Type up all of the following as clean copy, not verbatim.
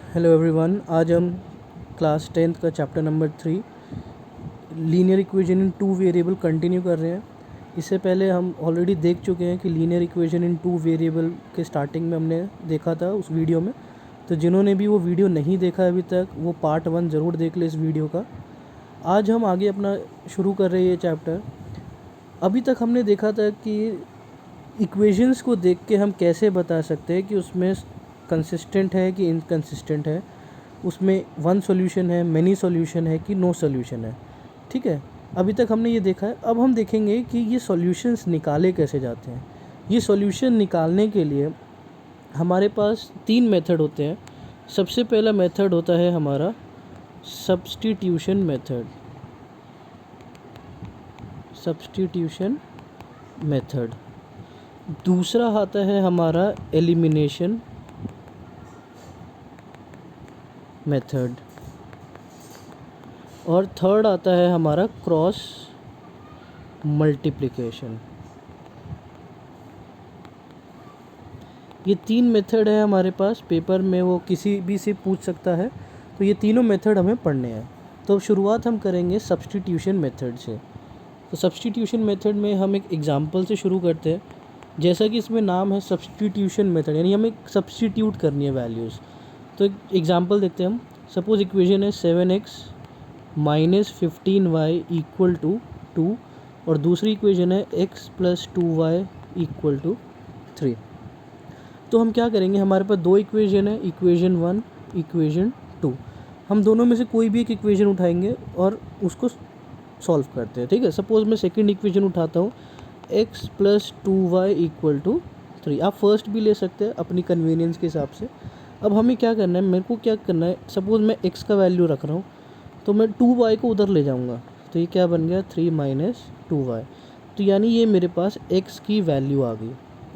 Hello everyone, आज हम class 10th का chapter number 3 linear equation in two variable continue कर रहे हैं। इससे पहले हम ऑलरेडी देख चुके हैं कि linear equation in two variable के स्टार्टिंग में हमने देखा था उस वीडियो में। तो जिन्होंने भी वो वीडियो नहीं देखा अभी तक, वो पार्ट 1 ज़रूर देख ले इस वीडियो का। आज हम आगे अपना शुरू कर रहे हैं ये चैप्टर। अभी तक हमने देखा था कि इक्वेशंस को देख के हम कैसे बता सकते हैं कि उसमें कंसिस्टेंट है कि इनकंसिस्टेंट है, उसमें वन सॉल्यूशन है, मेनी सॉल्यूशन है कि नो सॉल्यूशन है। ठीक है, अभी तक हमने ये देखा है। अब हम देखेंगे कि ये सॉल्यूशंस निकाले कैसे जाते हैं। ये सॉल्यूशन निकालने के लिए हमारे पास 3 मेथड होते हैं। सबसे पहला मेथड होता है हमारा सब्स्टिट्यूशन मेथड। Substitution method. दूसरा आता है हमारा एलिमिनेशन मेथड। और थर्ड आता है हमारा क्रॉस मल्टीप्लिकेशन। ये 3 मेथड है हमारे पास। पेपर में वो किसी भी से पूछ सकता है, तो ये तीनों मेथड हमें पढ़ने हैं। तो शुरुआत हम करेंगे सब्स्टिट्यूशन मेथड से। तो सब्स्टिट्यूशन मेथड में हम एक एग्जांपल से शुरू करते हैं। जैसा कि इसमें नाम है सब्स्टिट्यूशन मेथड, यानी हमें सब्स्टिट्यूट करनी है वैल्यूज़। तो एक एग्जांपल देखते हैं हम। सपोज इक्वेशन है 7x minus 15y equal to 2 और दूसरी इक्वेशन है x plus 2y equal to 3। तो हम क्या करेंगे, हमारे पास 2 इक्वेशन है, इक्वेशन 1, इक्वेशन 2। हम दोनों में से कोई भी एक इक्वेशन उठाएंगे और उसको सॉल्व करते हैं। ठीक है, सपोज़ मैं सेकंड इक्वेशन उठाता हूँ, x plus 2y equal to 3। आप फर्स्ट भी ले सकते हैं अपनी कन्वीनियंस के हिसाब से। अब हमें क्या करना है, मेरे को क्या करना है, सपोज़ मैं x का वैल्यू रख रहा हूँ, तो मैं 2y को उधर ले जाऊँगा, तो ये क्या बन गया 3 माइनस 2y। तो यानी ये मेरे पास x की वैल्यू आ गई।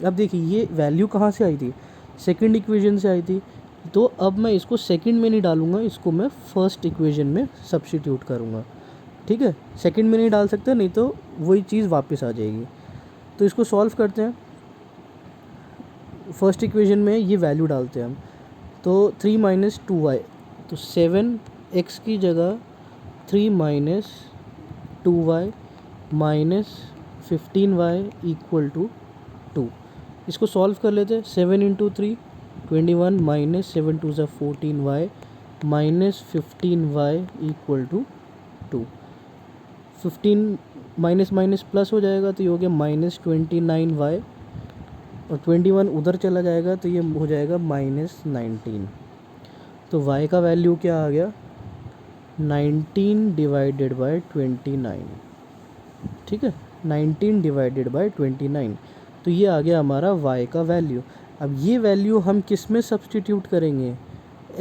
अब देखिए ये वैल्यू कहाँ से आई थी, सेकंड इक्वेशन से आई थी। तो अब मैं इसको सेकंड में नहीं डालूँगा, इसको मैं फर्स्ट इक्वेशन में सब्स्टिट्यूट करूँगा। ठीक है, सेकंड में नहीं डाल सकते, नहीं तो वही चीज़ वापस आ जाएगी। तो इसको सॉल्व करते हैं। फर्स्ट इक्वेशन में ये वैल्यू डालते हैं हम, तो 3 माइनस 2y, तो 7x की जगह 3 minus 2y minus 15y equal to 2। इसको सॉल्व कर लेते हैं। 7 इंटू 3 21 माइनस 7 टू ज़ा 14y minus 15y equal to 2। 15 minus minus plus हो जाएगा, तो ये हो गया माइनस 29y और 21 उधर चला जाएगा, तो ये हो जाएगा माइनस 19। तो y का वैल्यू क्या आ गया, 19 डिवाइडेड बाय 29। ठीक है, 19 डिवाइडेड बाय 29। तो ये आ गया हमारा y का वैल्यू। अब ये वैल्यू हम किस में सब्स्टिट्यूट करेंगे,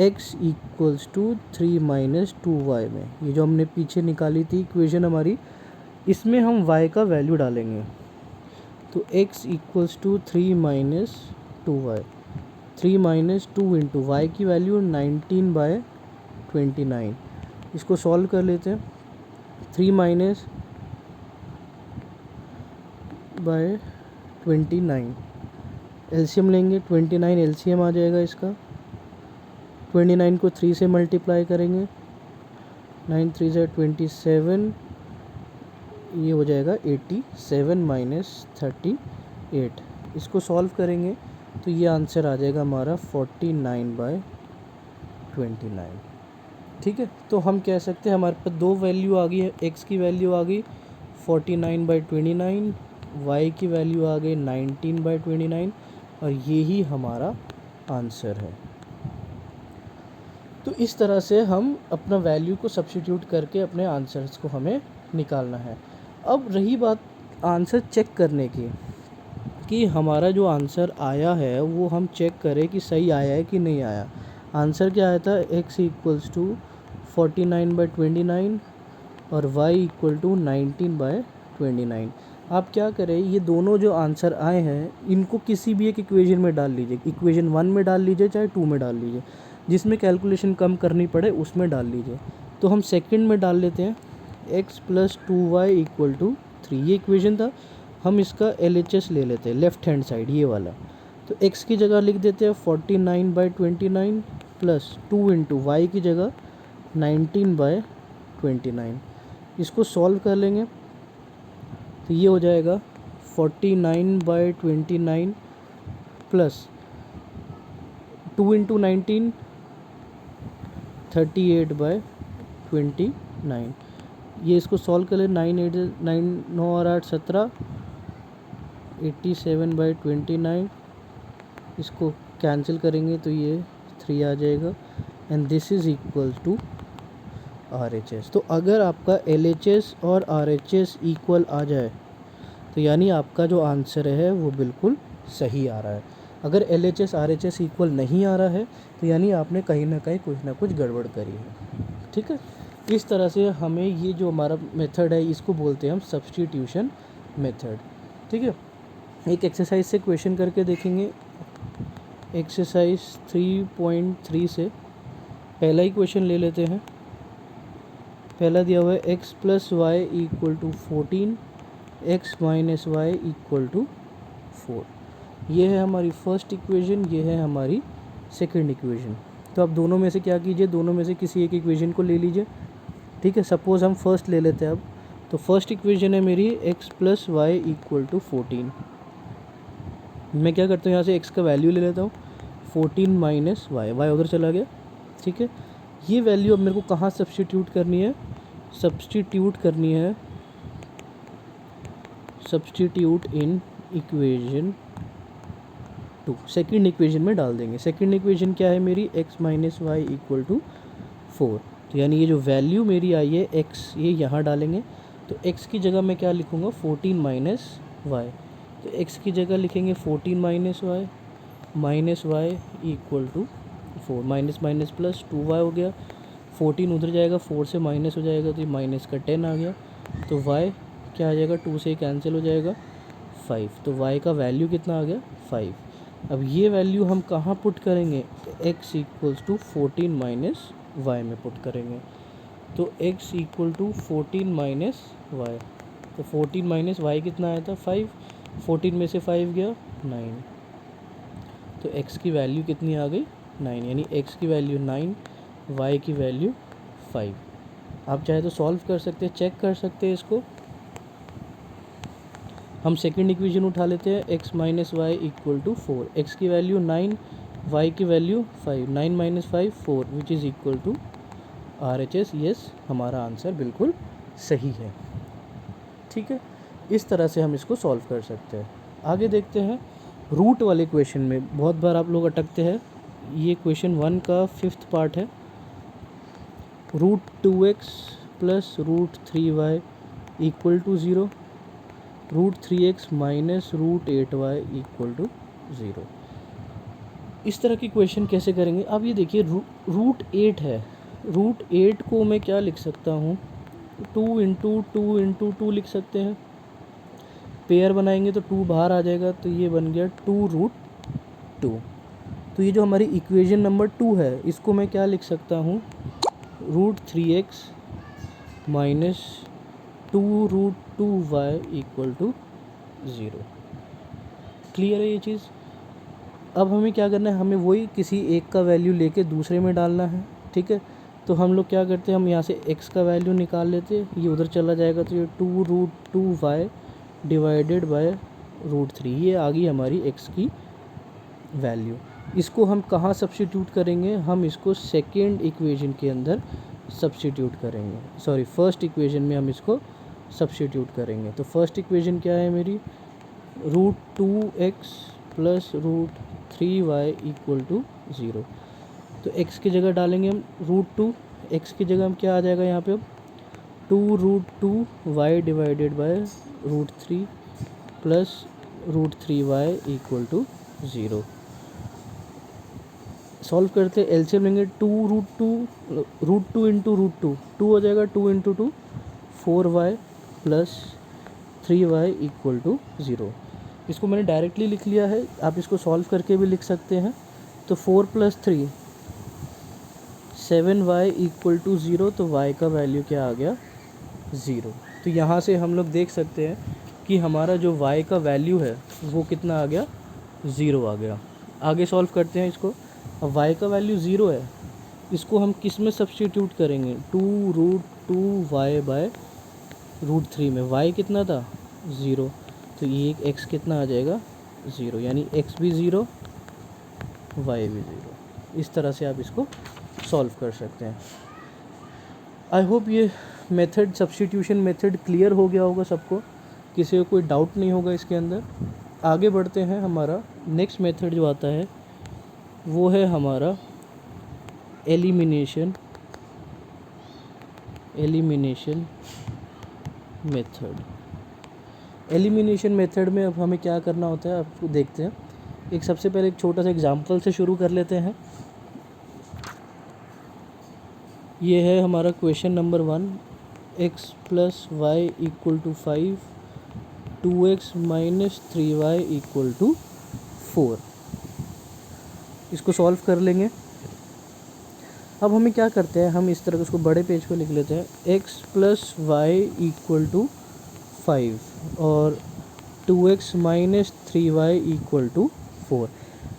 x equals to 3 minus 2y में। ये जो हमने पीछे निकाली थी इक्वेशन हमारी, इसमें हम y का वैल्यू डालेंगे। तो x equals to 3 minus 2y, 3 minus 2 into Y की वैल्यू 19 बाय 29। इसको सॉल्व कर लेते हैं। 3 माइनस बाय 29, एलसीएम लेंगे, 29 एलसीएम आ जाएगा इसका। 29 को 3 से मल्टीप्लाई करेंगे, 9 3 ज़ा 27, ये हो जाएगा 87 माइनस 38। इसको सॉल्व करेंगे तो ये आंसर आ जाएगा हमारा 49 बाय 29। ठीक है, तो हम कह सकते हैं हमारे पास 2 वैल्यू आ गई है। x की वैल्यू आ गई 49 बाई 29, y की वैल्यू आ गई 19 बाई 29, और ये ही हमारा आंसर है। तो इस तरह से हम अपना वैल्यू को सब्स्टिट्यूट करके अपने आंसर्स को हमें निकालना है। अब रही बात आंसर चेक करने की, कि हमारा जो आंसर आया है वो हम चेक करें कि सही आया है कि नहीं आया। आंसर क्या आया था, x इक्वल्स टू 49 बाई 29 और y इक्वल टू 19 बाई 29। आप क्या करें, ये दोनों जो आंसर आए हैं इनको किसी भी एक इक्वेशन में डाल लीजिए। इक्वेशन 1 में डाल लीजिए, चाहे 2 में डाल लीजिए, जिसमें कैलकुलेशन कम करनी पड़े उसमें डाल लीजिए। तो हम सेकंड में डाल लेते हैं, x plus 2y equal to 3। ये इक्वेशन था, हम इसका LHS ले लेते हैं, लेफ़्ट हैंड साइड ये वाला। तो x की जगह लिख देते हैं 49 बाई 29 प्लस 2 इंटू वाई की जगह 19/29। इसको सॉल्व कर लेंगे तो ये हो जाएगा 49/29 प्लस 2 इंटू 19 38/29। ये इसको सॉल्व कर ले, 9 और 8 17, 87/29। इसको कैंसिल करेंगे तो ये 3 आ जाएगा and this is equal to RHS। तो अगर आपका LHS और RHS इक्वल आ जाए तो यानी आपका जो आंसर है वो बिल्कुल सही आ रहा है। अगर LHS RHS इक्वल नहीं आ रहा है तो यानी आपने कहीं ना कहीं कुछ ना कुछ गड़बड़ करी है। ठीक है, इस तरह से हमें ये जो हमारा मेथड है इसको बोलते हैं हम सब्स्टिट्यूशन मेथड। ठीक है, एक एक्सरसाइज से क्वेश्चन करके देखेंगे। एक्सरसाइज 3.3 से पहला ही क्वेश्चन ले लेते हैं। पहला दिया हुआ है x + y = 14, x - y = 4। ये है हमारी फर्स्ट इक्वेशन, ये है हमारी सेकंड इक्वेशन। तो अब दोनों में से क्या कीजिए, दोनों में से किसी एक इक्वेशन को ले लीजिए। ठीक है, सपोज़ हम फर्स्ट ले लेते हैं। अब तो फर्स्ट इक्वेशन है मेरी x + y = 14। मैं क्या करता हूँ, यहाँ से x का वैल्यू ले लेता हूँ, 14 - y उधर चला गया। ठीक है, ये वैल्यू अब मेरे को कहाँ सब्स्टिट्यूट करनी है, substitute in equation 2, second equation में डाल देंगे। सेकंड इक्वेशन क्या है मेरी, x - y = 4। तो यानी ये जो वैल्यू मेरी आई है x, ये यहाँ डालेंगे। तो x की जगह मैं क्या लिखूँगा, 14 - y। तो x की जगह लिखेंगे 14 - y = 4, माइनस प्लस 2y हो गया। 14 उधर जाएगा, 4 से माइनस हो जाएगा तो ये माइनस का 10 आ गया। तो y क्या आ जाएगा, 2 से कैंसिल हो जाएगा, 5। तो y का वैल्यू कितना आ गया, 5। अब ये वैल्यू हम कहाँ पुट करेंगे, x = 14 - y में पुट करेंगे। तो x = 14 - y, तो 14 - y कितना आया था, 5। 14 में से 5 गया, 9। तो x की वैल्यू कितनी आ गई, 9। यानी x की वैल्यू 9, y की वैल्यू 5। आप चाहे तो सॉल्व कर सकते हैं, चेक कर सकते हैं इसको। हम सेकंड इक्वेशन उठा लेते हैं, x - y = 4। x की वैल्यू 9, y की value 5, 9 - 5 4, which is equal to RHS। Yes, हमारा आंसर बिल्कुल सही है। ठीक है, इस तरह से हम इसको सॉल्व कर सकते हैं। आगे देखते हैं रूट वाले क्वेश्चन में। बहुत बार आप लोग अटकते हैं, ये क्वेश्चन 1 का 5th पार्ट है। √2x + √3y = 0, √3x - √8y = 0। इस तरह की क्वेश्चन कैसे करेंगे, आप ये देखिए, √8 है। √8 को मैं क्या लिख सकता हूँ, 2 × 2 × 2 लिख सकते हैं। पेयर बनाएंगे तो 2 बाहर आ जाएगा, तो ये बन गया 2√2। तो ये जो हमारी इक्वेशन नंबर 2 है, इसको मैं क्या लिख सकता हूँ, √3x - 2√2y = 0। क्लियर है ये चीज़। अब हमें क्या करना है, हमें वही किसी एक का वैल्यू लेके दूसरे में डालना है। ठीक है, तो हम लोग क्या करते हैं, हम यहाँ से x का वैल्यू निकाल लेते हैं, ये उधर चला जाएगा, तो ये 2√2y / √3, ये आ गई हमारी x की वैल्यू। इसको हम कहाँ सब्स्टिट्यूट करेंगे, हम इसको सेकेंड इक्वेशन के अंदर सब्स्टिट्यूट करेंगे, सॉरी फर्स्ट इक्वेशन में हम इसको सब्स्टिट्यूट करेंगे। तो फर्स्ट इक्वेशन क्या है मेरी, √2x + √3y = 0। तो x की जगह डालेंगे हम √2, x की जगह हम क्या आ जाएगा यहाँ पे, अब 2√2y / √3 + √3y = 0। सॉल्व करते हैं, एलसीएम लेंगे, 2√2 × √2, 2 हो जाएगा, 2 × 2 4y + 3y = 0। इसको मैंने डायरेक्टली लिख लिया है, आप इसको सॉल्व करके भी लिख सकते हैं। तो 4 + 3 7y = 0, तो y का वैल्यू क्या आ गया, 0। तो यहाँ से हम लोग देख सकते हैं कि हमारा जो y का वैल्यू है वो कितना आ गया, 0 आ गया। आगे सॉल्व करते हैं इसको। अब y का वैल्यू 0 है, इसको हम किस में सब्स्टिट्यूट करेंगे, 2√2y/√3 में। y कितना था 0, तो ये x कितना आ जाएगा 0, यानी x भी 0 y भी 0। इस तरह से आप इसको सॉल्व कर सकते हैं। आई होप ये मेथड, सब्स्टिट्यूशन मेथड क्लियर हो गया होगा सबको, किसी को कोई डाउट नहीं होगा इसके अंदर। आगे बढ़ते हैं, हमारा नेक्स्ट मेथड जो आता है वो है हमारा एलिमिनेशन मेथड। एलिमिनेशन मेथड में अब हमें क्या करना होता है आपको देखते हैं। एक सबसे पहले एक छोटा सा एग्जांपल से शुरू कर लेते हैं। ये है हमारा question number 1, x + y = 5, 2x - 3y = 4। इसको सॉल्व कर लेंगे। अब हमें क्या करते हैं, हम इस तरह उसको बड़े पेज पे लिख लेते हैं, x + y = 5 और 2x - 3y = 4।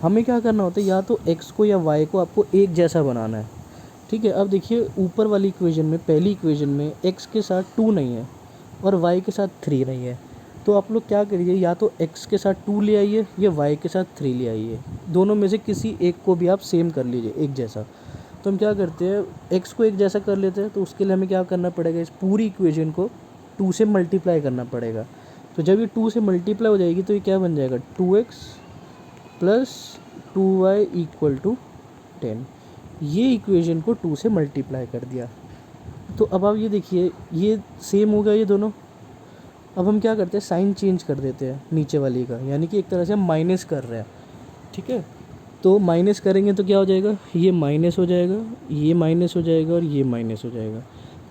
हमें क्या करना होता है, या तो x को या y को आपको एक जैसा बनाना है, ठीक है। अब देखिए ऊपर वाली इक्वेशन में, पहली इक्वेशन में x के साथ 2 नहीं है और y के साथ 3 नहीं है, तो आप लोग क्या करिए, या तो x के साथ 2 ले आइए या y के साथ 3 ले आइए, दोनों में से किसी एक को भी आप सेम कर लीजिए, एक जैसा। तो हम क्या करते हैं, x को एक जैसा कर लेते हैं, तो उसके लिए हमें क्या करना पड़ेगा, इस पूरी इक्वेशन को 2 से मल्टीप्लाई करना पड़ेगा। तो जब ये 2 से मल्टीप्लाई हो जाएगी तो ये क्या बन जाएगा, 2x + 2y = 10। ये इक्वेशन को 2 से मल्टीप्लाई कर दिया। तो अब आप ये देखिए, ये सेम हो गया ये दोनों। अब हम क्या करते हैं, साइन चेंज कर देते हैं नीचे वाली का, यानी कि एक तरह से हम माइनस कर रहे हैं, ठीक है। तो माइनस करेंगे तो क्या हो जाएगा, ये माइनस हो जाएगा, ये माइनस हो जाएगा और ये माइनस हो जाएगा,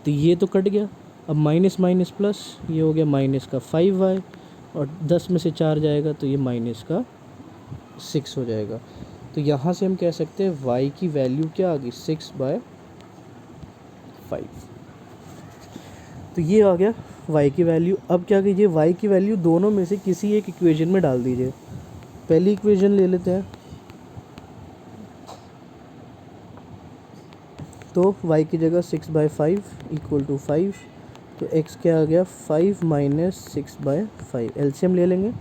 तो ये तो कट गया। अब माइनस माइनस प्लस, ये हो गया माइनस का 5y और 10 में से 4 जाएगा तो ये माइनस का 6 हो जाएगा। तो यहाँ से हम कह सकते हैं y की वैल्यू क्या आ गई, 6/5। तो ये आ गया y की वैल्यू। अब क्या कीजिए, y की वैल्यू दोनों में से किसी एक इक्वेशन में डाल दीजिए। पहली इक्वेशन ले लेते हैं, तो y की जगह 6/5 = 5, तो x क्या आ गया, 5 - 6/5। एलसीएम ले लेंगे,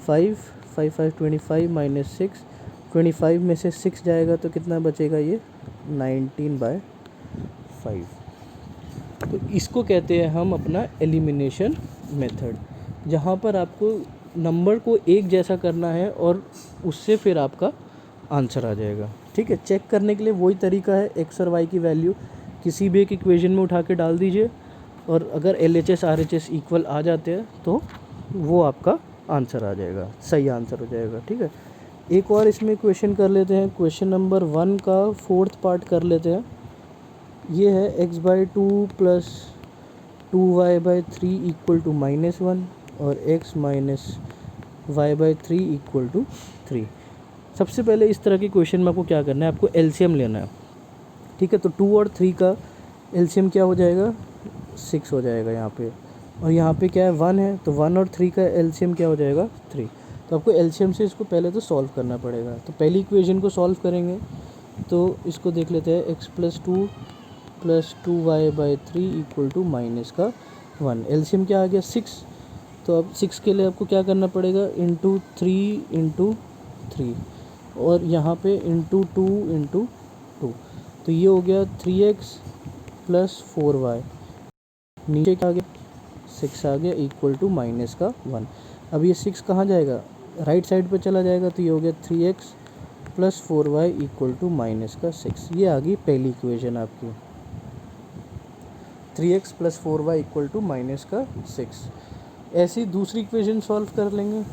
5 5 5 25 - 6, 25 में से 6 जाएगा तो कितना बचेगा, ये 19/5। तो इसको कहते हैं हम अपना एलिमिनेशन मेथड, जहाँ पर आपको नंबर को एक जैसा करना है और उससे फिर आपका आंसर आ जाएगा, ठीक है। चेक करने के लिए वही तरीका है, x और y की वैल्यू किसी भी एक इक्वेशन में उठा के डाल दीजिए और अगर LHS RHS इक्वल आ जाते हैं तो वो आपका आंसर आ जाएगा, सही आंसर हो जाएगा, ठीक है। एक और इसमें क्वेश्चन कर लेते हैं, क्वेश्चन नंबर 1 का 4th पार्ट कर लेते हैं। ये है x/2 + 2y/3 = -1 और x - y/3 = 3। सबसे पहले इस तरह के क्वेश्चन में आपको क्या करना है, आपको एलसीएम लेना है, ठीक है। तो 2 और 3 का एलसीएम क्या हो जाएगा, 6 हो जाएगा यहाँ पे, और यहाँ पे क्या है 1 है, तो 1 और 3 का एलसीएम क्या हो जाएगा, 3। तो आपको एलसीएम से इसको पहले तो सॉल्व करना पड़ेगा। तो पहली इक्वेशन को सॉल्व करेंगे, तो इसको देख लेते हैं, x + 2 + 2y/3 = -1। एलसीएम क्या आ गया, 6। तो अब 6 के लिए आपको क्या करना पड़ेगा, × 3 × 3 और यहाँ पे × 2 × 2, तो ये हो गया 3x + 4y, नीचे क्या आ गया, 6 आ गया, = -1। अब ये 6 कहाँ जाएगा, राइट साइड पे चला जाएगा, तो ये हो गया 3x + 4y = -6। ये आ गई पहली इक्वेशन आपकी, 3x + 4y = -6। ऐसी दूसरी इक्वेशन सॉल्व कर लेंगे,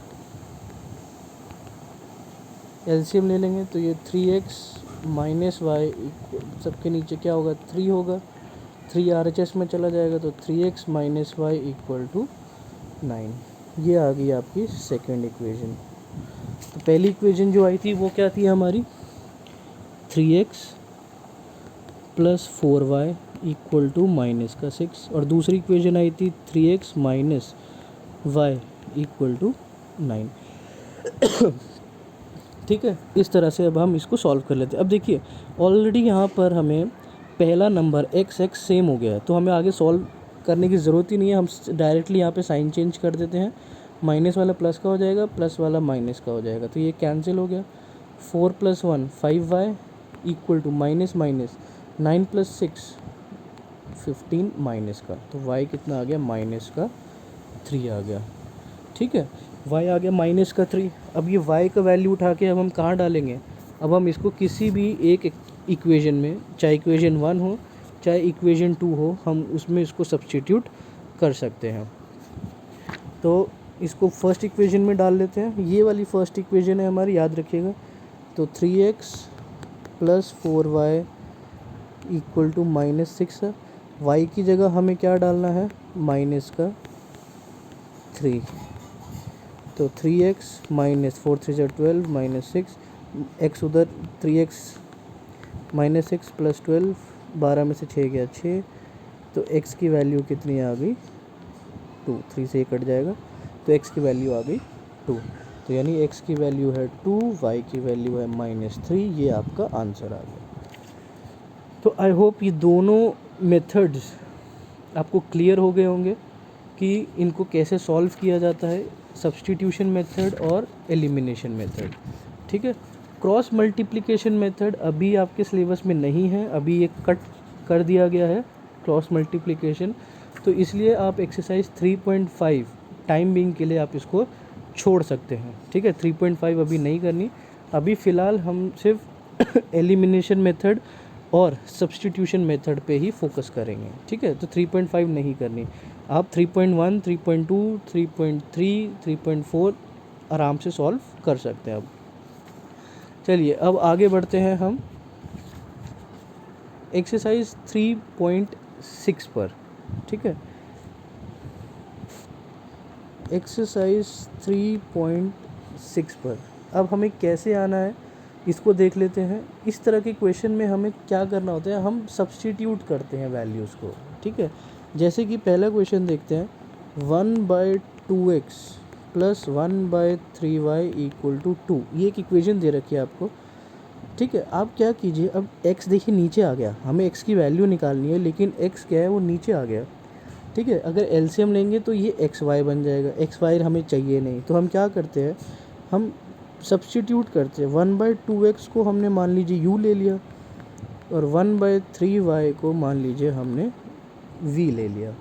एलसीएम ले लेंगे, तो ये 3x - y सबके नीचे क्या होगा, 3 होगा, 3 RHS में चला जाएगा, तो 3x - y = 9। ये आ गई आपकी सेकेंड इक्वेशन। तो पहली इक्वेशन जो आई थी वो क्या थी हमारी, 3x + 4y = -6, और दूसरी इक्वेशन आई थी 3x - y = 9। ठीक है, इस तरह से अब हम इसको सॉल्व कर लेते हैं। अब देखिए ऑलरेडी यहाँ पर हमें पहला नंबर x सेम हो गया है, तो हमें आगे सॉल्व करने की ज़रूरत ही नहीं है। हम डायरेक्टली यहाँ पे साइन चेंज कर देते हैं, माइनस वाला प्लस का हो जाएगा, प्लस वाला माइनस का हो जाएगा, तो ये कैंसिल हो गया। 4 + 1 5y equal to minus minus 9 + 6 15 minus का, तो y कितना आ गया, माइनस का 3 आ गया। ठीक है, y आ गया माइनस का 3। अब ये y का वैल्यू उठा के अब हम कहाँ डालेंगे, अब हम इसको किसी भी एक इक्वेशन में, चाहे इक्वेशन 1 हो चाहे इक्वेशन 2 हो, हम उसमें इसको सब्स्टिट्यूट कर सकते हैं। तो इसको फर्स्ट इक्वेशन में डाल लेते हैं, ये वाली फर्स्ट इक्वेशन है हमारी, याद रखिएगा। तो 3x + 4y इक्वल टू -6 है। y की जगह हमें क्या डालना है, माइनस का 3, तो 3x - 4 3 12 -6, x उधर 3x -6 + 12, 12 में से 6 गया 6, तो x की वैल्यू कितनी आ गई, 2, 3 से ये कट जाएगा, तो x की वैल्यू आ गई 2। तो यानी x की वैल्यू है 2, y की वैल्यू है -3, ये आपका आंसर आ गया। तो आई होप ये दोनों मेथड्स आपको क्लियर हो गए होंगे कि इनको कैसे सॉल्व किया जाता है, सब्स्टिट्यूशन मेथड और एलिमिनेशन मेथड। ठीक है, क्रॉस मल्टीप्लिकेशन मेथड अभी आपके सिलेबस में नहीं है, अभी ये कट कर दिया गया है क्रॉस मल्टीप्लिकेशन, तो इसलिए आप एक्सरसाइज 3.5 टाइम बिंग के लिए आप इसको छोड़ सकते हैं। ठीक है, 3.5 अभी नहीं करनी, अभी फ़िलहाल हम सिर्फ एलिमिनेशन मेथड और सब्स्टिट्यूशन मेथड पे ही फोकस करेंगे। ठीक है, तो 3.5 नहीं करनी, आप 3.1 3.2 3.3 3.4 आराम से सॉल्व कर सकते हैं। अब चलिए अब आगे बढ़ते हैं हम एक्सरसाइज 3.6 पर। ठीक है, एक्सरसाइज 3.6 पर अब हमें कैसे आना है इसको देख लेते हैं। इस तरह के क्वेश्चन में हमें क्या करना होता है, हम सब्स्टिट्यूट करते हैं वैल्यूज़ को। ठीक है, जैसे कि पहला क्वेश्चन देखते हैं, 1/2x + 1/3y = 2, ये एक इक्वेशन दे रखी है आपको। ठीक है, आप क्या कीजिए, अब x देखिए नीचे आ गया, हमें x की वैल्यू निकालनी है, लेकिन x क्या है, वो नीचे आ गया। ठीक है, अगर एलसीएम लेंगे तो ये xy बन जाएगा, xy हमें चाहिए नहीं, तो हम क्या करते हैं, हम सब्स्टिट्यूट करते हैं। 1/2x को हमने मान लीजिए u ले लिया, और 1/3y को मान लीजिए हमने v ले लिया।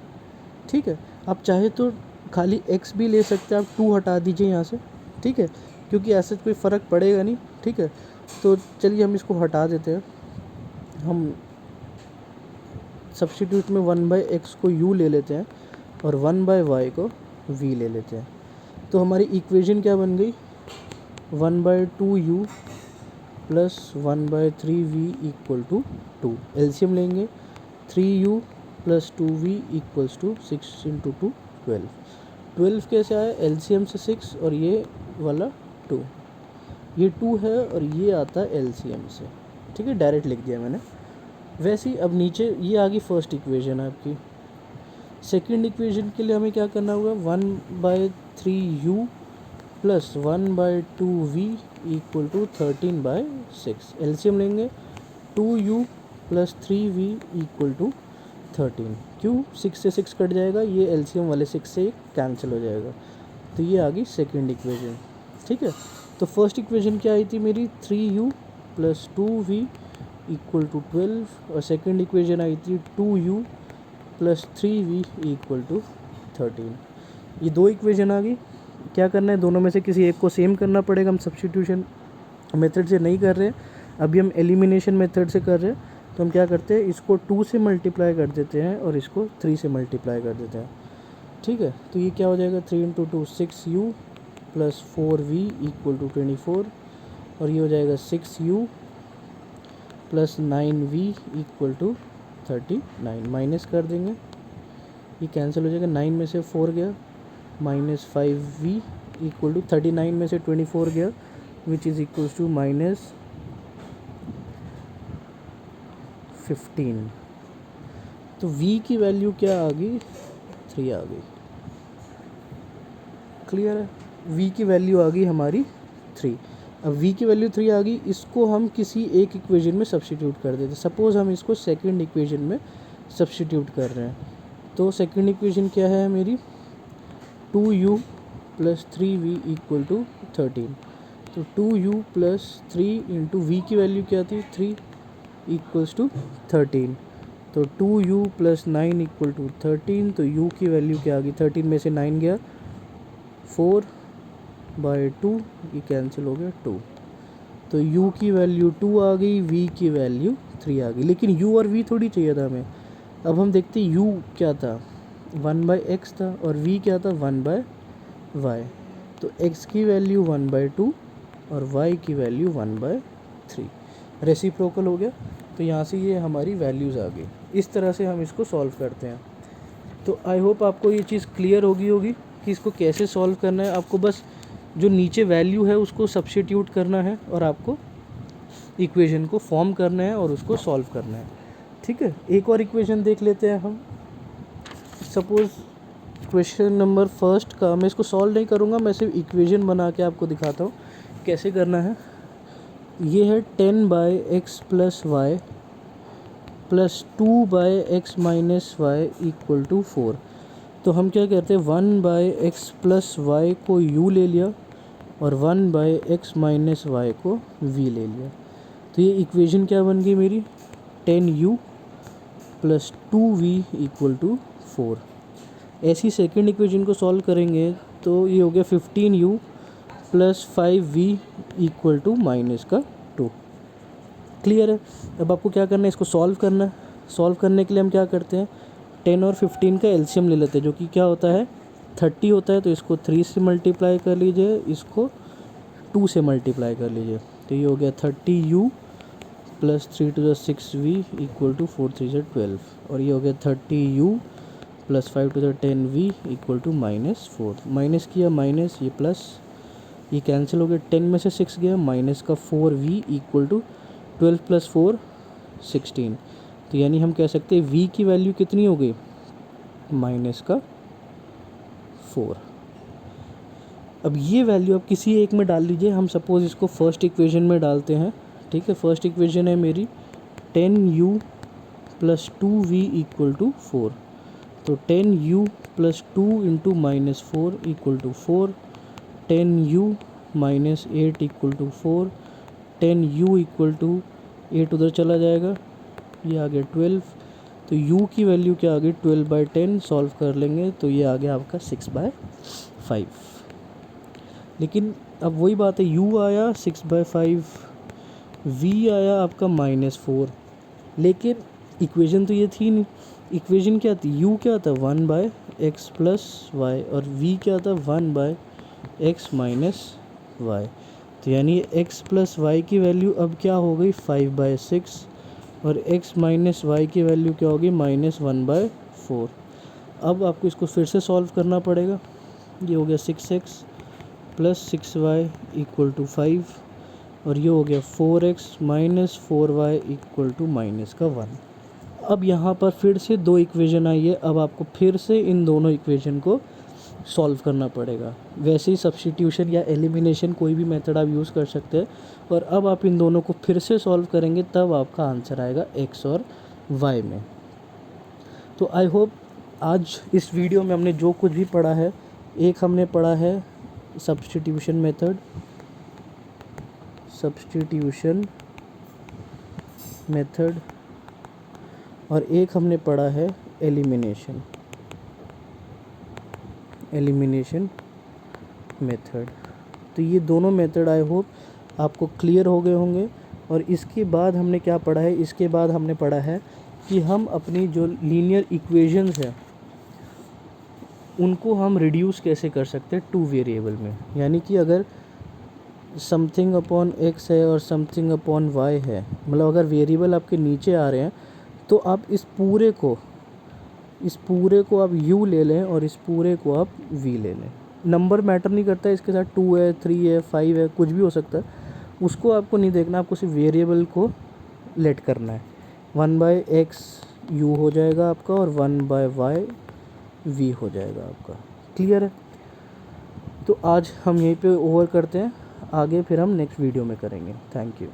ठीक है, आप चाहे तो खाली x भी ले सकते हैं, आप 2 हटा दीजिए यहाँ से। ठीक है, क्योंकि ऐसे कोई फ़र्क पड़ेगा नहीं। ठीक है, तो चलिए हम इसको हटा देते हैं, हम सब्स्टिट्यूट में 1/x को u ले लेते हैं और 1/y को v ले लेते हैं। तो हमारी इक्वेशन क्या बन गई, 1/2u + 1/3v = 2। एलसीएम लेंगे, 3u + 2v = 6 × 2 12। 12 कैसे आया, एलसीएम से 6 और ये वाला 2, ये 2 है और ये आता है एलसीएम से। ठीक है, डायरेक्ट लिख दिया मैंने। वैसे ही अब नीचे ये आ गई फर्स्ट इक्वेशन आपकी। सेकंड इक्वेशन के लिए हमें क्या करना होगा, 1/3u + 1/2v = 13/6। एलसीएम लेंगे, 2u + 3v = 13। क्यों, 6 से 6 कट जाएगा, ये एलसीएम वाले 6 से कैंसिल हो जाएगा, तो ये आ गई सेकंड इक्वेशन। ठीक है, तो फर्स्ट इक्वेशन क्या आई थी मेरी, 3u + 2v = 12, और सेकंड इक्वेशन आई थी 2u + 3v = 13। ये दो इक्वेशन आ गई। क्या करना है, दोनों में से किसी एक को सेम करना पड़ेगा। हम सब्स्टिट्यूशन मेथड से नहीं कर रहे हैं, अभी हम एलिमिनेशन मेथड से कर रहे हैं। तो हम क्या करते हैं, इसको 2 से मल्टीप्लाई कर देते हैं और इसको 3 से मल्टीप्लाई कर देते हैं। ठीक है, तो ये क्या हो जाएगा, 3 × 2 6u + 4v = 24, और ये हो जाएगा 6u + 9v = 39। माइनस कर देंगे, ये कैंसिल हो जाएगा, 9 में से 4 गया, -5v = 39 में से 24 गया, विच इज़ इक्वल्स टू -15। तो v की वैल्यू क्या आ गई, 3 आ गई। क्लियर है, v की वैल्यू आ गई हमारी 3। अब v की वैल्यू 3 आ गई, इसको हम किसी एक इक्वेशन में सब्स्टिट्यूट कर देते। सपोज़ हम इसको सेकंड इक्वेशन में सब्स्टिट्यूट कर रहे हैं, तो सेकंड इक्वेशन क्या है मेरी, 2u plus 3v equal to 13। तो 2u प्लस 3 इंटू वी की वैल्यू क्या थी 3 इक्वल्स टू 13। तो 2u प्लस 9 इक्वल टू 13। तो u की वैल्यू क्या आ गई, 13 में से 9 गया, 4/2, ये कैंसिल हो गया 2। तो u की वैल्यू 2 आ गई, v की वैल्यू 3 आ गई। लेकिन u और v थोड़ी चाहिए था हमें। अब हम देखते u क्या था, 1/x था, और v क्या था 1/y। तो x की वैल्यू 1/2 और y की वैल्यू 1/3, रेसिप्रोकल हो गया। तो यहाँ से ये हमारी वैल्यूज़ आ गई। इस तरह से हम इसको सॉल्व करते हैं। तो आई होप आपको ये चीज़ क्लियर होगी कि इसको कैसे सॉल्व करना है। आपको बस जो नीचे वैल्यू है उसको सब्स्टिट्यूट करना है और आपको इक्वेशन को फॉर्म करना है और उसको सॉल्व करना है। ठीक है, एक और इक्वेशन देख लेते हैं हम। सपोज़ क्वेश्चन नंबर फर्स्ट का, मैं इसको सॉल्व नहीं करूँगा, मैं सिर्फ इक्वेशन बना के आपको दिखाता हूँ कैसे करना है। ये है 10/x plus Y plus 2/x minus Y equal to 4। तो हम क्या करते हैं, 1/x प्लस वाई को u ले लिया और 1/x माइनस वाई को v ले लिया। तो ये इक्वेशन क्या बन गई मेरी, 10u plus 2v equal to 4। ऐसी सेकेंड इक्वेशन को सॉल्व करेंगे तो ये हो गया 15u plus 5v equal to minus का 2। क्लियर है। अब आपको क्या करना है, इसको सॉल्व करना है। सॉल्व करने के लिए हम क्या करते हैं, 10 और 15 का एलसीएम ले लेते हैं, जो कि क्या होता है 30 होता है। तो इसको 3 से मल्टीप्लाई कर लीजिए, इसको 2 से मल्टीप्लाई कर लीजिए। तो ये हो गया 30u plus 3 to the 6v equal to 4 3 से 12। और ये हो गया 30u plus 5 to the 10v equal to -4। Minus किया माइनस, ये प्लस, ये कैंसिल हो गया, 10 में से 6 गया, माइनस का 4v इक्वल टू 12 प्लस 4 16। तो यानी हम कह सकते हैं v की वैल्यू कितनी हो गई, माइनस का 4। अब ये वैल्यू आप किसी एक में डाल लीजिए। हम सपोज़ इसको फर्स्ट इक्वेशन में डालते हैं। ठीक है, फर्स्ट इक्वेशन है मेरी 10u plus 2v equal to 4। तो 10u plus 2 into minus 4 equal to 4, 10u minus 8 equal to 4, 10u equal to 8 उधर चला जाएगा, ये आ गया 12। तो u की वैल्यू क्या आ गई, 12/10। सॉल्व कर लेंगे तो ये आ गया आपका 6/5। लेकिन अब वही बात है, u आया 6/5, v आया आपका -4। लेकिन इक्वेशन तो ये थी नहीं। इक्वेशन क्या थी, u क्या था 1/x प्लस वाई और v क्या था 1/x माइनस वाई। तो यानी x प्लस वाई की वैल्यू अब क्या हो गई 5/6 और x माइनस वाई की वैल्यू क्या होगी -1/4। अब आपको इसको फिर से सॉल्व करना पड़ेगा। ये हो गया 6x plus 6y equal to 5 और ये हो गया 4x minus 4y equal to minus का 1। अब यहाँ पर फिर से दो इक्वेशन आई है। अब आपको फिर से इन दोनों इक्वेशन को सॉल्व करना पड़ेगा। वैसे ही सब्स्टिट्यूशन या एलिमिनेशन कोई भी मेथड आप यूज़ कर सकते हैं। और अब आप इन दोनों को फिर से सॉल्व करेंगे तब आपका आंसर आएगा x और y में। तो आई होप आज इस वीडियो में हमने जो कुछ भी पढ़ा है, एक हमने पढ़ा है सब्स्टिट्यूशन मेथड और एक हमने पढ़ा है एलिमिनेशन मेथड। तो ये दोनों मेथड आई होप आपको क्लियर हो गए होंगे। और इसके बाद हमने क्या पढ़ा है, इसके बाद हमने पढ़ा है कि हम अपनी जो लीनियर इक्वेशंस हैं उनको हम रिड्यूस कैसे कर सकते हैं 2 वेरिएबल में। यानी कि अगर समथिंग अपॉन x है और समथिंग अपॉन y है, मतलब अगर वेरिएबल आपके नीचे आ रहे हैं तो आप इस पूरे को आप u ले लें और इस पूरे को आप v ले लें। नंबर मैटर नहीं करता है, इसके साथ 2 है 3 है 5 है कुछ भी हो सकता है, उसको आपको नहीं देखना। आपको सिर्फ वेरिएबल को लेट करना है। 1/x u हो जाएगा आपका और 1/y v हो जाएगा आपका। क्लियर है। तो आज हम यहीं पे ओवर करते हैं। आगे फिर हम नेक्स्ट वीडियो में करेंगे। Thank you.